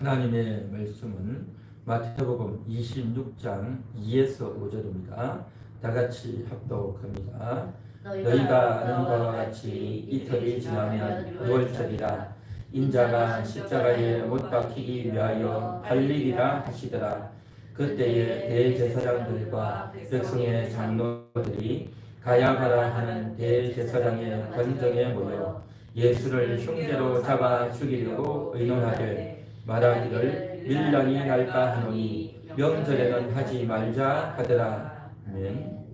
하나님의 말씀은 마태복음 26장 2에서 5절입니다. 다 같이 합독합니다. 너희가 아는 바와 같이 이틀이 지나면 6월절이라 인자가 십자가에 못 박히기 위하여 할 일이라 하시더라. 그때에 대제사장들과 백성의 장로들이 가야바라 하는 대제사장의 관정에 모여 예수를 흉죄로 잡아 죽이려고 의논하되 말하기를 밀란이 날까 하노니 명절에는 하지 말자 하더라. 아멘.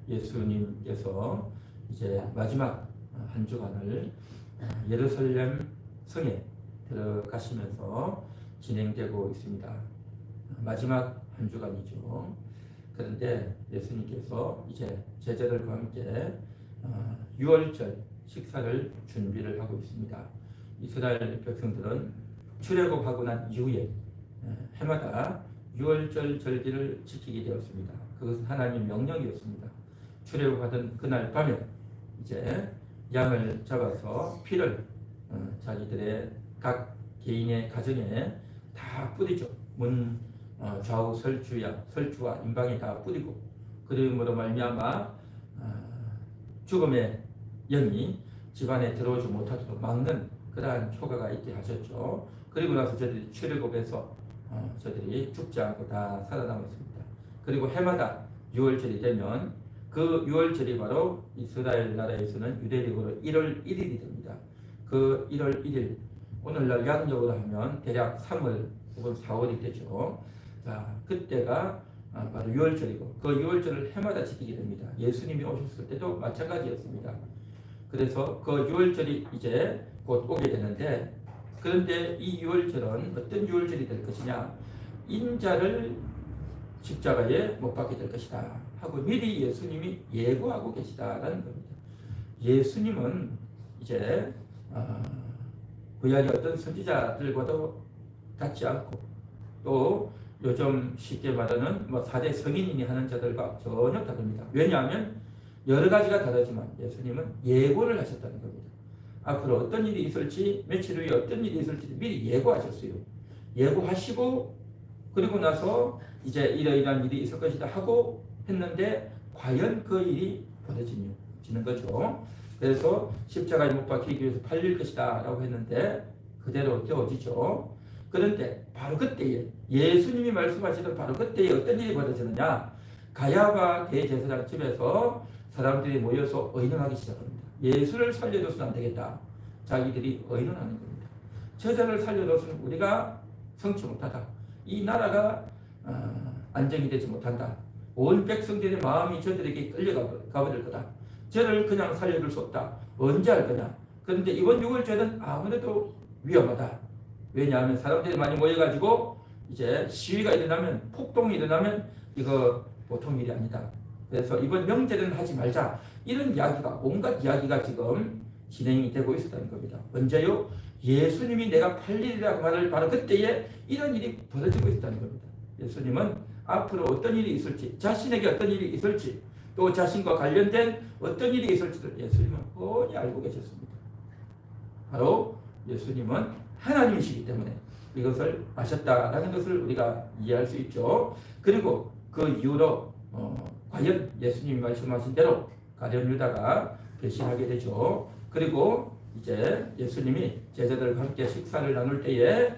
예수님께서 이제 마지막 한 주간을 예루살렘 성에 들어가시면서 진행되고 있습니다. 마지막 한 주간이죠. 그런데 예수님께서 이제 제자들과 함께 6월절 식사를 준비를 하고 있습니다. 이스라엘 백성들은 출애굽하고 난 이후에 해마다 6월절 절기를 지키게 되었습니다. 그것은 하나님의 명령이었습니다. 출애굽하던 그날 밤에 이제 양을 잡아서 피를 자기들의 각 개인의 가정에 다 뿌리죠. 문 좌우 설주와 임방에 다 뿌리고, 그러므로 말미암아 죽음의 영이 집안에 들어오지 못하도록 막는 그러한 효과가 있게 하셨죠. 그리고 나서 저들이 출애굽해서 저들이 죽지 않고 다 살아남았습니다. 그리고 해마다 6월절이 되면 그 6월절이 바로 이스라엘 나라에서는 유대력으로 1월 1일이 됩니다. 그 1월 1일, 오늘날 양력으로 하면 대략 3월 혹은 4월이 되죠. 자, 그때가 바로 6월절이고 그 6월절을 해마다 지키게 됩니다. 예수님이 오셨을 때도 마찬가지였습니다. 그래서 그 6월절이 이제 곧 오게 되는데, 그런데 이 6월절은 어떤 6월절이 될 것이냐, 인자를 십자가에 못 박게 될 것이다 하고 미리 예수님이 예고하고 계시다라는 겁니다. 예수님은 이제 구약의 어떤 선지자들과도 같지 않고, 또 요즘 쉽게 말하는 4대 성인이니 하는 자들과 전혀 다릅니다. 왜냐하면 여러 가지가 다르지만 예수님은 예고를 하셨다는 겁니다. 앞으로 어떤 일이 있을지, 며칠 후에 어떤 일이 있을지 미리 예고하셨어요. 예고하시고 그리고 나서 이제 이러이러한 일이 있을 것이다 하고 했는데 과연 그 일이 벌어지는 거죠. 그래서 십자가에 못 박히기 위해서 팔릴 것이다 라고 했는데 그대로 되어지죠. 그런데 바로 그때에 예수님이 말씀하시던 바로 그때에 어떤 일이 벌어지느냐, 가야바 대제사장 집에서 사람들이 모여서 의논하기 시작합니다. 예수를 살려줘서는 안 되겠다. 자기들이 의논하는 겁니다. 제자를 살려줘서는 우리가 성취 못하다. 이 나라가 안정이 되지 못한다. 온 백성들의 마음이 저들에게 끌려가 버릴 거다. 저를 그냥 살려줄 수 없다. 언제 할 거냐. 그런데 이번 6월절은 아무래도 위험하다. 왜냐하면 사람들이 많이 모여가지고 이제 시위가 일어나면, 폭동이 일어나면 이거 보통 일이 아니다. 그래서 이번 명절에는 하지 말자. 이런 이야기가, 온갖 이야기가 지금 진행이 되고 있었다는 겁니다. 언제요? 예수님이 내가 팔리리라고 말할 바로 그때에 이런 일이 벌어지고 있다는 겁니다. 예수님은 앞으로 어떤 일이 있을지, 자신에게 어떤 일이 있을지, 또 자신과 관련된 어떤 일이 있을지를 예수님은 뻔히 알고 계셨습니다. 바로 예수님은 하나님이시기 때문에 이것을 아셨다라는 것을 우리가 이해할 수 있죠. 그리고 그 이후로 과연 예수님이 말씀하신 대로 가룟 유다가 배신하게 되죠. 그리고 이제 예수님이 제자들과 함께 식사를 나눌 때에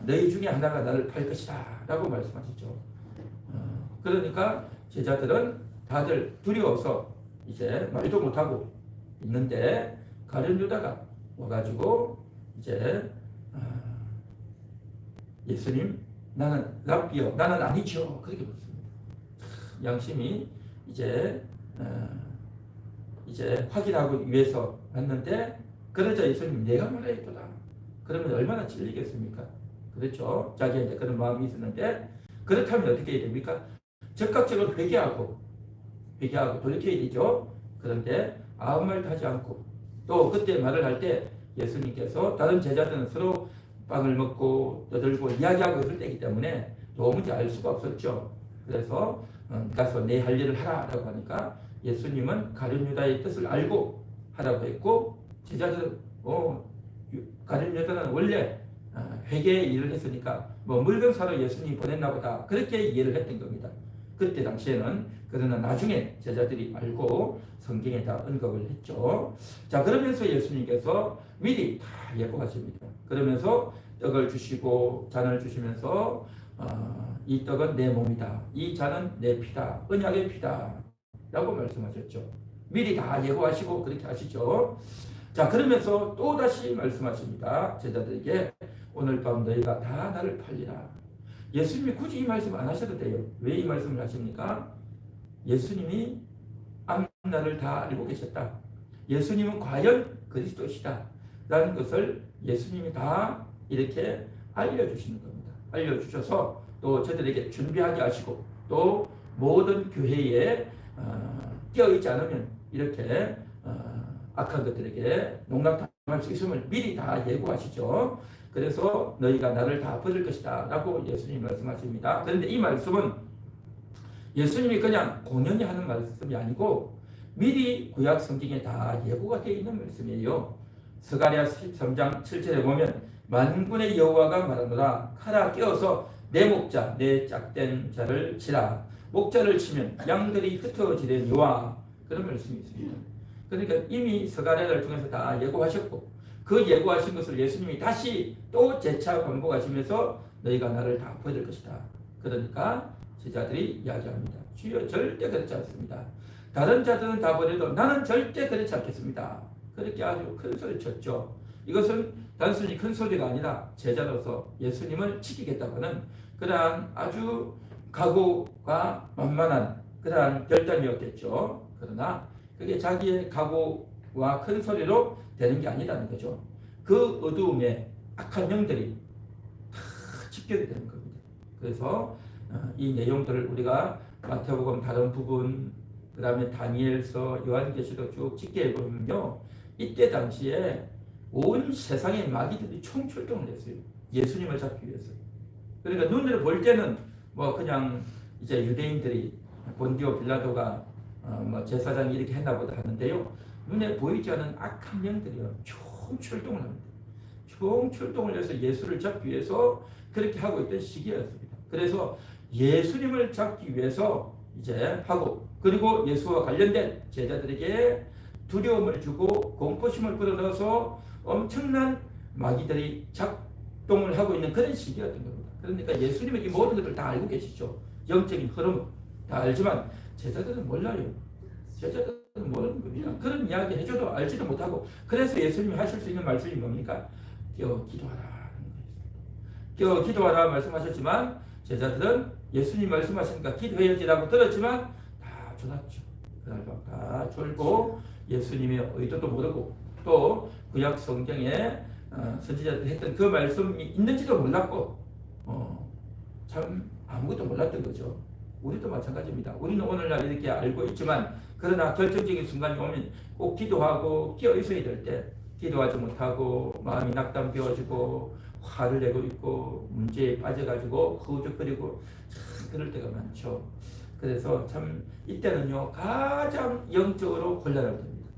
너희 중에 하나가 나를 팔 것이다 라고 말씀하셨죠. 그러니까 제자들은 다들 두려워서 이제 말도 못하고 있는데 가룟 유다가 와가지고 이제 예수님, 나는 랍비요, 나는 아니죠, 그렇게 묻습니다. 양심이 이제 확인하기 위해서 왔는데, 그러자 예수님, 내가 말하였도다. 그러면 얼마나 찔리겠습니까? 그렇죠. 자기한테 그런 마음이 있었는데, 그렇다면 어떻게 해야 됩니까? 즉각적으로 회개하고 돌이켜야 되죠. 그런데 아무 말도 하지 않고, 또 그때 말을 할 때 예수님께서 다른 제자들은 서로 빵을 먹고 떠들고 이야기하고 있을 때이기 때문에 도무지 알 수가 없었죠. 그래서 가서 내 할 일을 하라라고 하니까 예수님은 가룟 유다의 뜻을 알고 하라고 했고, 제자들은 가룟 유다는 원래 회개의 일을 했으니까 뭐 물건 사러 예수님이 보냈나 보다 그렇게 이해를 했던 겁니다. 그때 당시에는. 그러나 나중에 제자들이 알고 성경에 다 언급을 했죠. 자, 그러면서 예수님께서 미리 다 예고하십니다. 그러면서 떡을 주시고 잔을 주시면서 이 떡은 내 몸이다. 이 잔은 내 피다. 언약의 피다. 라고 말씀하셨죠. 미리 다 예고하시고 그렇게 하시죠. 자, 그러면서 또다시 말씀하십니다. 제자들에게 오늘 밤 너희가 다 나를 팔리라. 예수님이 굳이 이 말씀 안 하셔도 돼요. 왜 이 말씀을 하십니까? 예수님이 앞날을 다 알고 계셨다. 예수님은 과연 그리스도시다. 라는 것을 예수님이 다 이렇게 알려주시는 겁니다. 알려주셔서 또 저들에게 준비하게 하시고 또 모든 교회에 끼어있지 않으면 이렇게 악한 것들에게 농락당할 수 있음을 미리 다 예고하시죠. 그래서 너희가 나를 다 버릴 것이다 라고 예수님이 말씀하십니다. 그런데 이 말씀은 예수님이 그냥 공연히 하는 말씀이 아니고 미리 구약 성경에 다 예고가 되어 있는 말씀이에요. 스가랴 13장 7절에 보면 만군의 여호와가 말하노라 칼아 끼어서 내 목자 내 짝된 자를 치라. 목자를 치면 양들이 흩어지려니와 그런 말씀이 있습니다. 그러니까 이미 스가랴를 통해서 다 예고하셨고 그 예고하신 것을 예수님이 다시 또 재차 반복하시면서 너희가 나를 다 버릴 것이다. 그러니까 제자들이 이야기합니다. 주여 절대 그렇지 않습니다. 다른 자들은 다 버려도 나는 절대 그렇지 않겠습니다. 그렇게 아주 큰 소리 쳤죠. 이것은 단순히 큰 소리가 아니라 제자로서 예수님을 지키겠다고는 그러한 아주 각오가 만만한 그러한 결단이었겠죠. 그러나 그게 자기의 각오와 큰 소리로 되는 게 아니라는 거죠. 그 어두움에 악한 영들이 다 집결이 되는 겁니다. 그래서 이 내용들을 우리가 마태복음 다른 부분, 그 다음에 다니엘서, 요한계시록 쭉 집계해 보면요, 이때 당시에 온 세상의 마귀들이 총출동을 했어요. 예수님을 잡기 위해서. 그러니까 눈으로 볼 때는 뭐 그냥 이제 유대인들이 본디오 빌라도가 뭐 제사장이 이렇게 했나 보다 하는데요, 눈에 보이지 않는 악한 영들이요 총출동을 합니다. 총출동을 해서 예수를 잡기 위해서 그렇게 하고 있던 시기였습니다. 그래서 예수님을 잡기 위해서 이제 하고, 그리고 예수와 관련된 제자들에게 두려움을 주고 공포심을 불어넣어서 엄청난 마귀들이 작동을 하고 있는 그런 시기였던 겁니다. 그러니까 예수님이 이 모든 것을 다 알고 계시죠. 영적인 흐름 다 알지만 제자들은 몰라요. 제자들은 모르는 겁니다. 그런 이야기 해줘도 알지도 못하고, 그래서 예수님이 하실 수 있는 말씀이 뭡니까? 기도하라 하는 거예요. 기도하라 말씀하셨지만 제자들은 예수님 말씀하시니까 기도해야지라고 들었지만 다 졸았죠. 그날 밤 다 졸고 예수님의 의도도 모르고 또 구약 성경에 선지자들이 했던 그 말씀이 있는지도 몰랐고 참 아무것도 몰랐던 거죠. 우리도 마찬가지입니다. 우리는 오늘날 이렇게 알고 있지만 그러나 결정적인 순간이 오면 꼭 기도하고 끼어 있어야 될 때 기도하지 못하고 마음이 낙담 되어지고 화를 내고 있고 문제에 빠져가지고 허우적거리고 참 그럴 때가 많죠. 그래서 참 이때는요 가장 영적으로 곤란할 때입니다.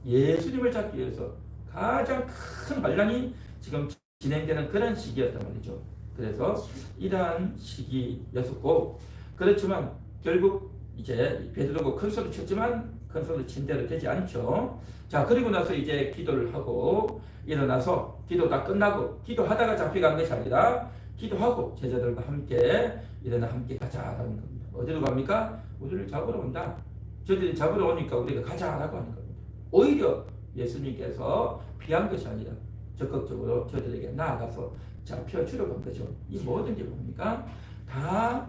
예수님을 잡기 위해서 가장 큰 반란이 지금 진행되는 그런 시기였단 말이죠. 그래서 이러한 시기였었고, 그렇지만 결국 이제 베드로가 큰 소리 쳤지만 큰 소리 친 대로 되지 않죠. 자, 그리고 나서 이제 기도를 하고 일어나서 기도 다 끝나고, 기도하다가 잡혀간 것이 아니라 기도하고 제자들과 함께 일어나 함께 가자라는 겁니다. 어디로 갑니까? 우리를 잡으러 온다. 저들이 잡으러 오니까 우리가 가자라고 하는 겁니다. 오히려 예수님께서 피한 것이 아니라 적극적으로 저들에게 나아가서 잡혀주려고 한 거죠. 이 모든 게 뭡니까? 다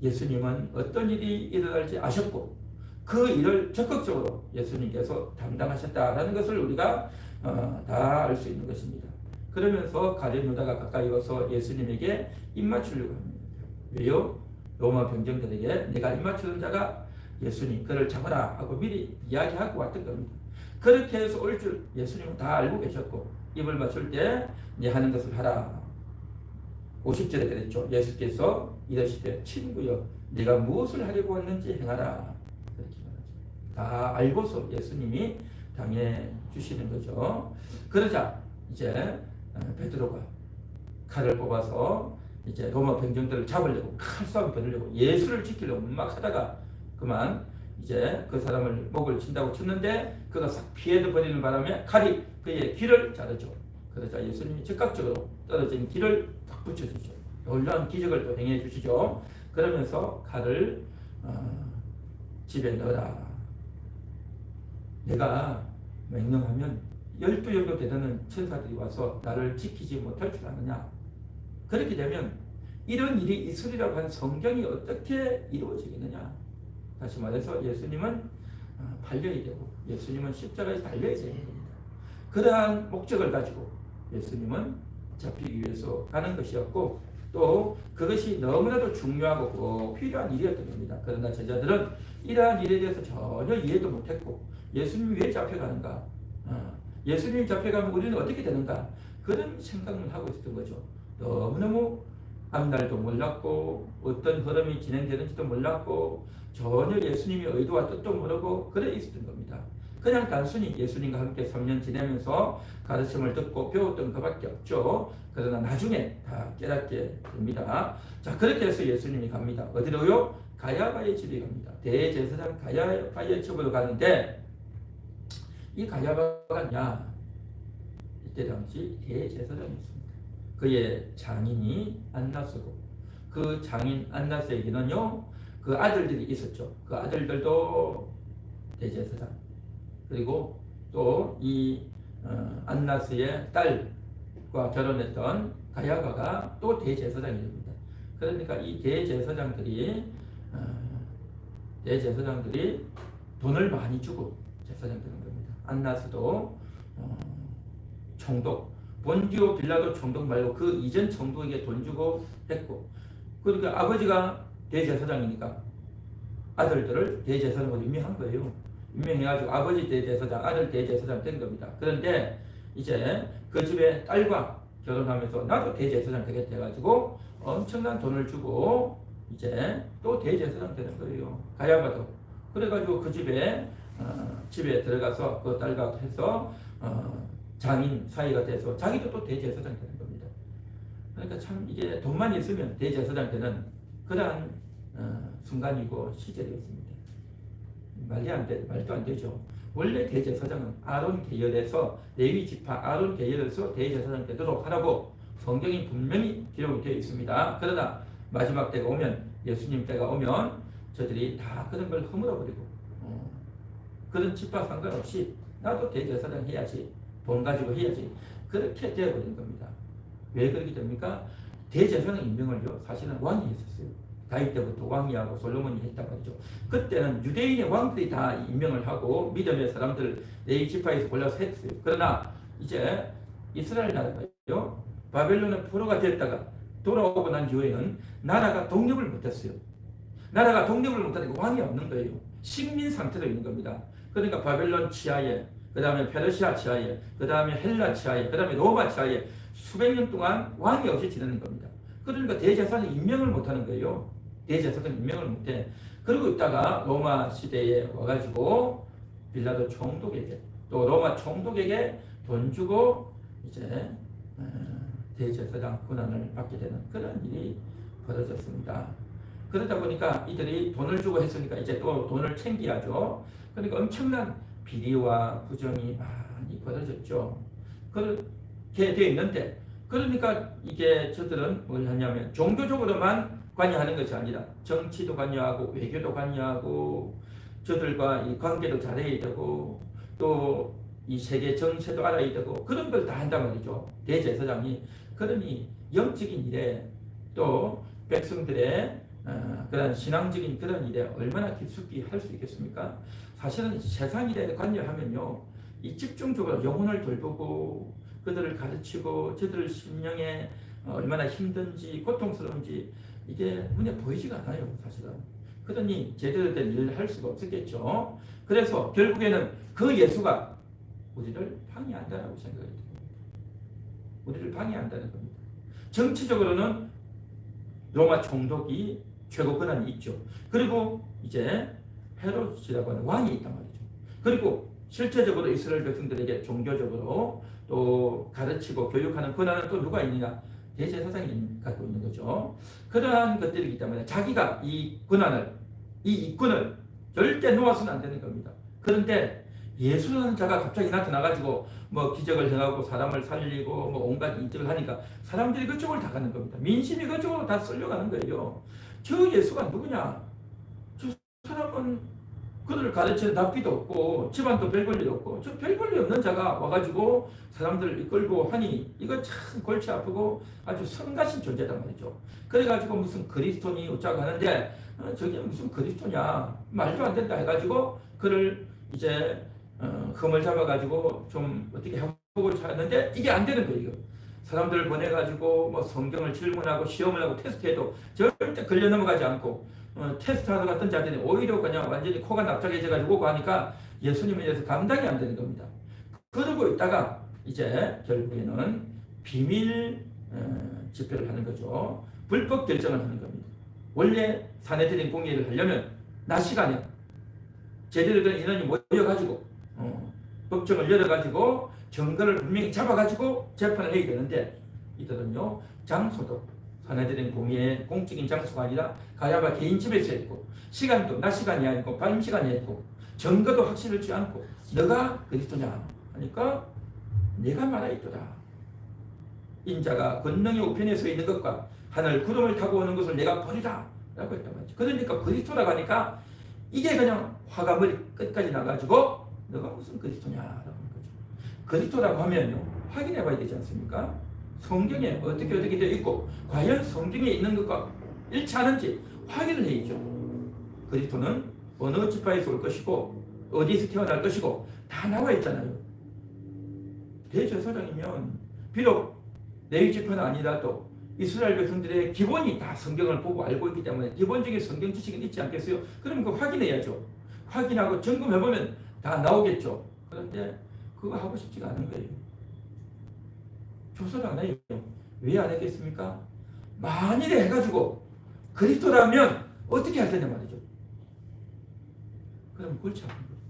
예수님은 어떤 일이 일어날지 아셨고 그 일을 적극적으로 예수님께서 담당하셨다라는 것을 우리가 다 알 수 있는 것입니다. 그러면서 가룟 유다가 가까이 와서 예수님에게 입맞추려고 합니다. 왜요? 로마 병정들에게 내가 입맞추는 자가 예수님, 그를 잡아라 하고 미리 이야기하고 왔던 겁니다. 그렇게 해서 올 줄 예수님은 다 알고 계셨고 입을 맞출 때 네 하는 것을 하라. 50절에 그랬죠. 예수께서 이러시되 친구여 네가 무엇을 하려고 왔는지 행하라. 그렇게 말하죠. 다 알고서 예수님이 당해 주시는 거죠. 그러자 이제 베드로가 칼을 뽑아서 이제 로마 병정들을 잡으려고 칼싸움 벌이려고 예수를 지키려고 막 하다가 그만 이제 그 사람을 목을 친다고 쳤는데 그가 싹 피해 버리는 바람에 칼이 그의 귀를 자르죠. 그러자 예수님이 즉각적으로 떨어진 귀를 딱 붙여주죠. 놀라운 기적을 또 행해 주시죠. 그러면서 칼을 집에 넣어라. 내가 명령하면 12영도 되는 천사들이 와서 나를 지키지 못할 줄 아느냐. 그렇게 되면 이런 일이 있으리라고 한 성경이 어떻게 이루어지겠느냐. 다시 말해서 예수님은 팔려야 되고 예수님은 십자가에 달려야 됩니다. 그러한 목적을 가지고 예수님은 잡히기 위해서 가는 것이었고 또 그것이 너무나도 중요하고 꼭 필요한 일이었던 겁니다. 그러나 제자들은 이러한 일에 대해서 전혀 이해도 못했고 예수님이 왜 잡혀가는가, 예수님이 잡혀가면 우리는 어떻게 되는가, 그런 생각을 하고 있었던 거죠. 너무너무 앞날도 몰랐고 어떤 흐름이 진행되는지도 몰랐고 전혀 예수님의 의도와 뜻도 모르고 그래 있었던 겁니다. 그냥 단순히 예수님과 함께 3년 지내면서 가르침을 듣고 배웠던 것밖에 없죠. 그러나 나중에 다 깨닫게 됩니다. 자, 그렇게 해서 예수님이 갑니다. 어디로요? 가야바의 집에 갑니다. 대제사장 가야바의 집으로 가는데 이 가야바가 냐? 이때 당시 대제사장이었습니다. 그의 장인이 안나스고 그 장인 안나스에게는요 그 아들들이 있었죠. 그 아들들도 대제사장, 그리고 또 이 안나스의 딸과 결혼했던 가야바가 또 대제사장이 됩니다. 그러니까 이 대제사장들이 돈을 많이 주고 제사장 되는 겁니다. 안나스도 총독, 본디오 빌라도 총독 말고 그 이전 총독에게 돈 주고 했고, 그러니까 아버지가 대제사장이니까 아들들을 대제사장으로 임명한 거예요. 임명해가지고 아버지 대제사장, 아들 대제사장 된 겁니다. 그런데 이제 그 집에 딸과 결혼하면서 나도 대제사장 되겠다 해가지고 엄청난 돈을 주고 이제 또 대제사장 되는 거예요. 가야바도. 그래가지고 그 집에 들어가서 그 딸과 해서 장인 사이가 돼서 자기도 또 대제사장 되는 겁니다. 그러니까 참 이게 돈만 있으면 대제사장 되는 그러한 순간이고 시절이었습니다. 말도 안 되죠. 원래 대제사장은 아론 계열에서 레위 지파 아론 계열에서 대제사장 되도록 하라고 성경이 분명히 기록이 되어 있습니다. 그러나 마지막 때가 오면, 예수님 때가 오면 저들이 다 그런 걸 허물어버리고 그런 지파 상관없이 나도 대제사장 해야지, 돈 가지고 해야지, 그렇게 되어버린 겁니다. 왜 그렇게 됩니까? 대제사장 임명을요 사실은 왕이 했었어요. 다윗 때부터 왕이하고 솔로몬이 했단 말이죠. 그때는 유대인의 왕들이 다 임명을 하고 믿음의 사람들 레위 지파에서 골라서 했어요. 그러나 이제 이스라엘 나라가요 바벨론의 포로가 됐다가 돌아오고 난 이후에는 나라가 독립을 못했어요. 나라가 독립을 못하니까 왕이 없는 거예요. 식민 상태로 있는 겁니다. 그러니까 바벨론 치하에, 그 다음에 페르시아 치하에, 그 다음에 헬라 치하에, 그 다음에 로마 치하에 수백 년 동안 왕이 없이 지내는 겁니다. 그러니까 대제사장 임명을 못하는 거예요. 대제사장 임명을 못해. 그러고 있다가 로마 시대에 와가지고 빌라도 총독에게, 또 로마 총독에게 돈 주고 이제 대제사장 권한을 받게 되는 그런 일이 벌어졌습니다. 그러다 보니까 이들이 돈을 주고 했으니까 이제 또 돈을 챙겨야죠. 그러니까 엄청난 비리와 부정이 많이 벌어졌죠. 그렇게 되어 있는데, 그러니까 이게 저들은 뭘 하냐면 종교적으로만 관여하는 것이 아니라 정치도 관여하고 외교도 관여하고 저들과 이 관계도 잘해야 되고 또 이 세계 정세도 알아야 되고 그런 걸 다 한단 말이죠. 대제사장이. 그러니 영적인 일에 또 백성들의 그런 신앙적인 그런 일에 얼마나 깊숙이 할 수 있겠습니까? 사실은 세상 일에 관여하면요 이 집중적으로 영혼을 돌보고 그들을 가르치고 저들 심령에 얼마나 힘든지 고통스러운지 이게 눈에 보이지가 않아요. 사실은. 그러니 제대로 된 일을 할 수가 없었겠죠. 그래서 결국에는 그 예수가 우리를 방해한다라고 생각이 듭니다. 우리를 방해한다는 겁니다. 정치적으로는 로마 총독이 최고 권한이 있죠. 그리고 이제 헤롯이라고 하는 왕이 있단 말이죠. 그리고 실제적으로 이스라엘 백성들에게 종교적으로 또 가르치고 교육하는 권한은 또 누가 있느냐? 대제사장이 갖고 있는 거죠. 그러한 것들이기 때문에 자기가 이 권한을, 이 이권을 절대 놓아서는 안 되는 겁니다. 그런데 예수라는 자가 갑자기 나타나가지고 뭐 기적을 행하고 사람을 살리고 뭐 온갖 이적을 하니까 사람들이 그쪽으로 다 가는 겁니다. 민심이 그쪽으로 다 쏠려가는 거예요. 저 예수가 누구냐? 저 사람은 그들을 가르치는 답비도 없고 집안도 별 볼일 없고 저 별 볼일 없는 자가 와가지고 사람들을 이끌고 하니 이거 참 골치 아프고 아주 성가신 존재단 말이죠. 그래가지고 무슨 그리스도니 어쩌고 하는데 저게 무슨 그리스도냐 말도 안 된다 해가지고 그를 이제 흠을 잡아가지고 좀 어떻게 해보고 찾는데 이게 안 되는 거예요. 사람들을 보내가지고 뭐 성경을 질문하고 시험을 하고 테스트해도 절대 걸려 넘어가지 않고 테스트하러 갔던 자들이 오히려 그냥 완전히 코가 납작해져가지고 오고 하니까 예수님에 대해서 감당이 안 되는 겁니다. 그러고 있다가 이제 결국에는 비밀 집회를 하는 거죠. 불법 결정을 하는 겁니다. 원래 사내들인 공예를 하려면 낮 시간에 제대로 된 인원이 모여가지고 법정을 열어가지고 증거를 분명히 잡아가지고 재판을 해야 되는데 이들은요 장소도 사내들인 공예 공적인 장소가 아니라 가야바 개인 집에서 했고 시간도 낮 시간이 아니고 밤 시간이 했고 증거도 확실하지 않고 너가 그리스도냐 하니까 내가 말하였도다. 인자가 권능의 우편에 서 있는 것과 하늘 구름을 타고 오는 것을 내가 보리라 라고 했단 말이죠. 그러니까 그리스도라고 하니까 이게 그냥 화가 머리 끝까지 나가지고 너가 무슨 그리스도냐라고 하는 거죠. 그리스도라고 하면요 확인해 봐야 되지 않습니까? 성경에 어떻게 되어 있고 과연 성경에 있는 것과 일치하는지 확인을 해야죠. 그리스도는 어느 지파에서 올 것이고 어디서 태어날 것이고 다 나와 있잖아요. 대제사장이면 비록 레위 지파는 아니라도 이스라엘 백성들의 기본이 다 성경을 보고 알고 있기 때문에 기본적인 성경 지식은 있지 않겠어요? 그럼 그거 확인해야죠. 확인하고 점검해보면 다 나오겠죠. 그런데 그거 하고 싶지가 않은 거예요. 조사를 안 해요. 왜 안 했겠습니까? 만일에 해가지고 그리스도라면 어떻게 할 텐데 말이죠. 그럼 골치 아픈 거예요.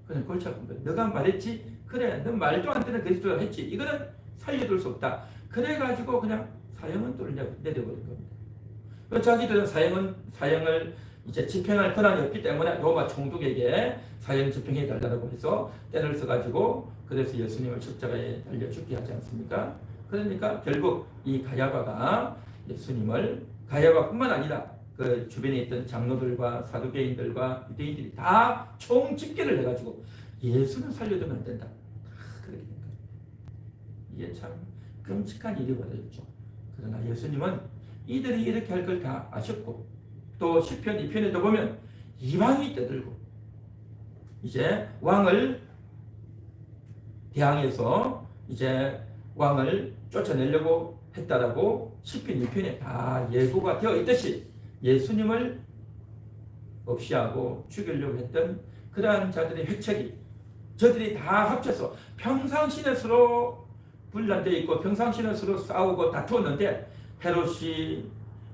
그냥 골치 아픈 거예요. 너가 말했지? 그래, 너 말도 안 되는 그리스도라 했지. 이거는 살려둘 수 없다. 그래가지고 그냥 사형은 또 내려버린 겁니다. 자기들은 사형을 이제 집행할 권한이 없기 때문에 로마 총독에게 사형 집행해 달라고 해서 때를 써가지고 그래서 예수님을 십자가에 달려 죽게 하지 않습니까? 그러니까 결국 이 가야바가 예수님을 가야바뿐만 아니라 그 주변에 있던 장로들과 사두개인들과 유대인들이 다 총집계를 해가지고 예수는 살려두면 안 된다. 그렇게 된 거예요. 이게 참 끔찍한 일이 벌어졌죠. 그러나 예수님은 이들이 이렇게 할 걸 다 아셨고 또 시편 2편에도 보면 이방이 떠들고 이제 왕을 대항해서 이제 왕을 쫓아내려고 했다라고 시편 2편에 다 예고가 되어 있듯이 예수님을 없이 하고 죽이려고 했던 그러한 자들의 회책이 저들이 다 합쳐서 평상시에 서로 분란되어 있고 평상시에 서로 싸우고 다투었는데 헤롯이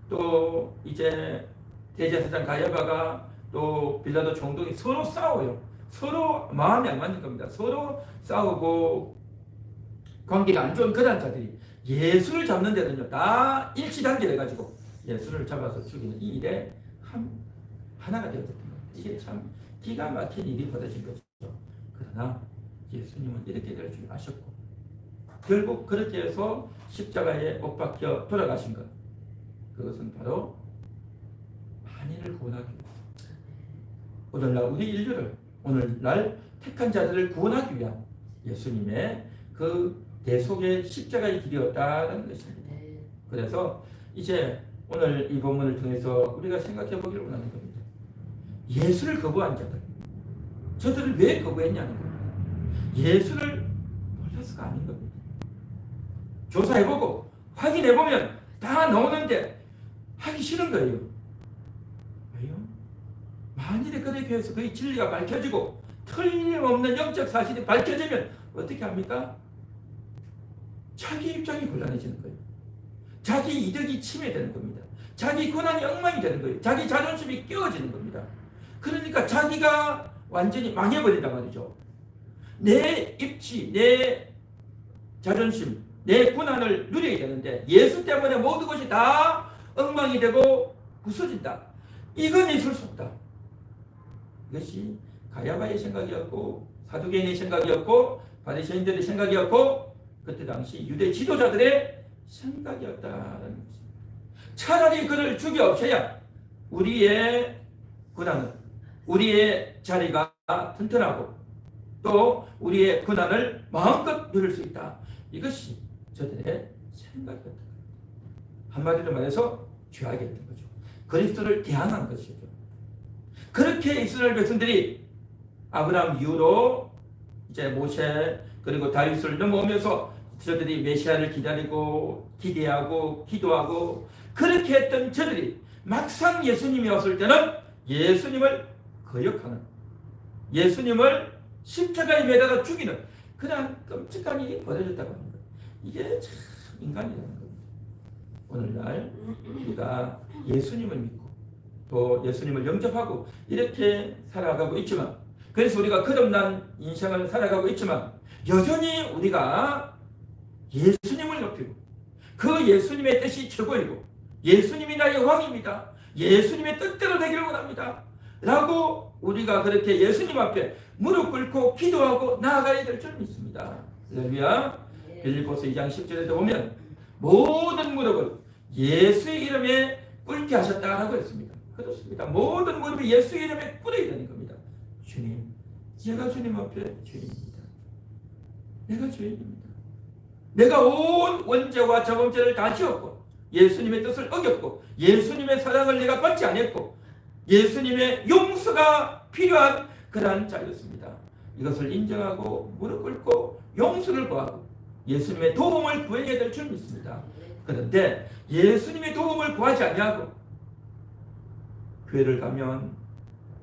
또 이제 대제사장 가야바가 또 빌라도 총독이 서로 싸워요. 서로 마음이 안 맞는 겁니다. 서로 싸우고 관계가 안 좋은 그런 자들이 예수를 잡는 데는요 다 일치단결 해가지고 예수를 잡아서 죽이는 이 일에 하나가 되어졌던 겁니다. 이게 참 기가 막힌 일이 벌어진 거죠. 그러나 예수님은 이렇게 될 줄 아셨고 결국 그렇게 해서 십자가에 못 박혀 돌아가신 것 그것은 바로 만인을 구원하기 위해서 오늘날 우리 인류를 오늘날 택한 자들을 구원하기 위한 예수님의 그 대속의 십자가의 길이었다는 것입니다. 그래서 이제 오늘 이 본문을 통해서 우리가 생각해 보기를 원하는 겁니다. 예수를 거부한 자들 저들을 왜 거부했냐는 겁니다. 예수를 몰라서가 아닌 겁니다. 조사해보고 확인해보면 다 나오는데 하기 싫은 거예요. 왜요? 만일에 그렇게 해서 그의 진리가 밝혀지고 틀림없는 영적 사실이 밝혀지면 어떻게 합니까? 자기 입장이 곤란해지는 거예요. 자기 이득이 침해되는 겁니다. 자기 권한이 엉망이 되는 거예요. 자기 자존심이 깨어지는 겁니다. 그러니까 자기가 완전히 망해버린단 말이죠. 내 입지, 내 자존심, 내 고난을 누려야 되는데 예수 때문에 모든 것이 다 엉망이 되고 부서진다. 이건 있을 수 없다. 이것이 가야바의 생각이었고 사두개인의 생각이었고 바리새인들의 생각이었고 그때 당시 유대 지도자들의 생각이었다는 것입니다. 차라리 그를 죽여 없애야 우리의 고난은 우리의 자리가 튼튼하고 또 우리의 고난을 마음껏 누릴 수 있다. 이것이 저들의 생각이었다. 한마디로 말해서 죄악이었던 거죠. 그리스도를 대항한 것이죠. 그렇게 이스라엘 백성들이 아브라함 이후로 이제 모세 그리고 다윗을 넘어오면서 저들이 메시아를 기다리고 기대하고 기도하고 그렇게 했던 저들이 막상 예수님이 왔을 때는 예수님을 거역하는, 예수님을 십자가에 매달아 죽이는 그런 끔찍한 일이 벌어졌다고 합니다. 이게 참 인간이라는 겁니다. 오늘날 우리가 예수님을 믿고 또 예수님을 영접하고 이렇게 살아가고 있지만, 그래서 우리가 거듭난 인생을 살아가고 있지만 여전히 우리가 예수님을 높이고 그 예수님의 뜻이 최고이고 예수님이 나의 왕입니다, 예수님의 뜻대로 되기를 원합니다 라고 우리가 그렇게 예수님 앞에 무릎 꿇고 기도하고 나아가야 될 줄 믿습니다. 할렐루야. 빌립보서 2장 10절에도 보면 모든 무릎을 예수의 이름에 꿇게 하셨다라고 했습니다. 그렇습니다. 모든 무릎이 예수의 이름에 꿇어야 되는 겁니다. 주님, 제가 주님 앞에 죄인입니다. 내가 죄인입니다. 내가 온 원죄와 저범죄를 다 지었고 예수님의 뜻을 어겼고 예수님의 사랑을 내가 받지 않았고 예수님의 용서가 필요한 그러한 자였습니다. 이것을 인정하고 무릎 꿇고 용서를 구하고 예수님의 도움을 구해야 될 줄 믿습니다. 그런데 예수님의 도움을 구하지 아니하고 교회를 가면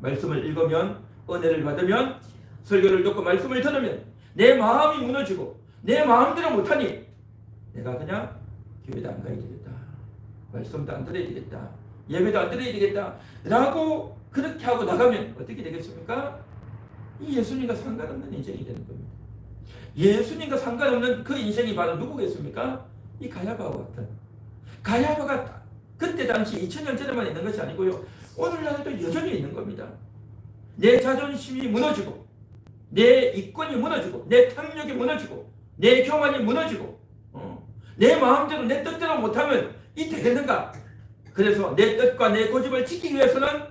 말씀을 읽으면 은혜를 받으면 설교를 듣고 말씀을 들으면 내 마음이 무너지고 내 마음대로 못하니 내가 그냥 교회도 안 가야 되겠다, 말씀도 안 들어야 되겠다, 예배도 안 드려야 되겠다 라고 그렇게 하고 나가면 어떻게 되겠습니까? 이 예수님과 상관없는 인생이 되는 겁니다. 예수님과 상관없는 그 인생이 바로 누구겠습니까? 이 가야바와 같은, 가야바가 그때 당시 2000년 전에만 있는 것이 아니고요, 오늘날에도 여전히 있는 겁니다. 내 자존심이 무너지고 내 이권이 무너지고 내 탐욕이 무너지고 내 교만이 무너지고 내 마음대로 내 뜻대로 못하면 이 되겠는가? 그래서 내 뜻과 내 고집을 지키기 위해서는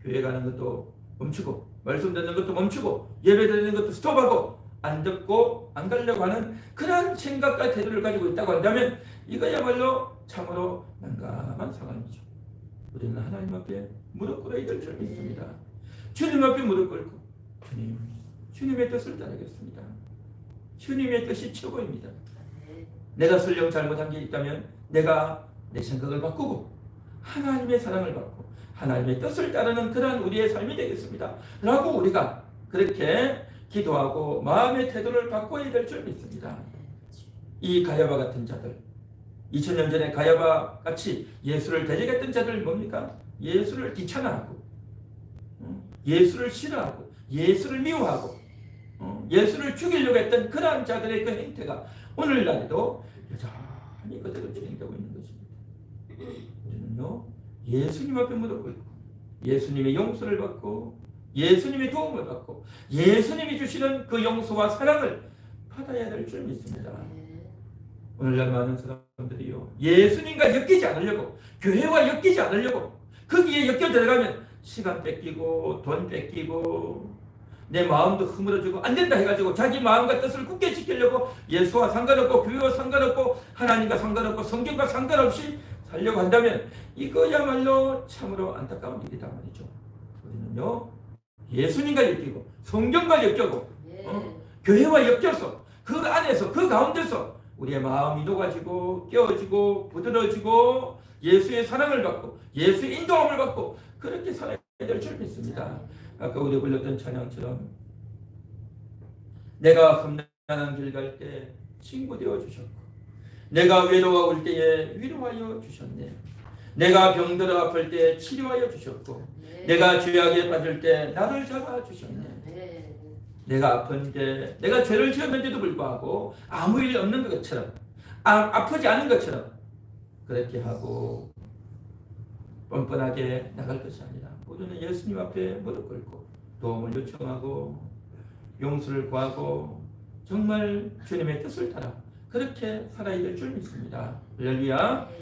교회 가는 것도 멈추고 말씀 듣는 것도 멈추고 예배 드리는 것도 스톱하고 안 듣고 안 가려고 하는 그런 생각과 태도를 가지고 있다고 한다면 이거야말로 참으로 난감한 상황이죠. 우리는 하나님 앞에 무릎 꿇어야 될 줄 믿습니다. 주님 앞에 무릎 꿇고 주님, 주님의 뜻을 따르겠습니다. 주님의 뜻이 최고입니다. 내가 설령 잘못한 게 있다면 내가 내 생각을 바꾸고 하나님의 사랑을 받고 하나님의 뜻을 따르는 그러한 우리의 삶이 되겠습니다 라고 우리가 그렇게 기도하고 마음의 태도를 바꿔야 될 줄 믿습니다. 이 가야바 같은 자들, 2000년 전에 가야바 같이 예수를 대적했던 자들 뭡니까? 예수를 귀찮아하고 예수를 싫어하고 예수를 미워하고 예수를 죽이려고 했던 그러한 자들의 그 행태가 오늘날에도 여전히 그대로 진행되고 있는 것입니다. 우리는요, 예수님 앞에 무릎 꿇고 예수님의 용서를 받고 예수님의 도움을 받고 예수님이 주시는 그 용서와 사랑을 받아야 될 줄 믿습니다. 오늘날 많은 사람들이요, 예수님과 엮이지 않으려고, 교회와 엮이지 않으려고 거기에 엮여 들어가면 시간 뺏기고 돈 뺏기고 내 마음도 흐물어지고 안 된다 해가지고 자기 마음과 뜻을 굳게 지키려고 예수와 상관없고 교회와 상관없고 하나님과 상관없고 성경과 상관없이 살려고 한다면 이거야말로 참으로 안타까운 일이다 말이죠. 우리는요, 예수님과 엮이고 성경과 엮이고 교회와 엮여서 그 안에서 그 가운데서 우리의 마음이 녹아지고 깨어지고 부드러지고 예수의 사랑을 받고 예수의 인도함을 받고 그렇게 살아야 될 줄 믿습니다. 아까 우리 불렀던 찬양처럼 내가 험난한 길 갈 때 친구 되어 주셨고 내가 외로워올 때에 위로하여 주셨네. 내가 병들어 아플 때 치료하여 주셨고 내가 죄악에 빠질 때 나를 잡아 주셨네. 내가 아픈데 내가 죄를 지었는데도 불구하고 아무 일 없는 것처럼 아프지 않은 것처럼 그렇게 하고 뻔뻔하게 나갈 것이 아니라 우리는 예수님 앞에 무릎 꿇고 도움을 요청하고 용서를 구하고 정말 주님의 뜻을 따라 그렇게 살아야 될 줄 믿습니다. 할렐루야.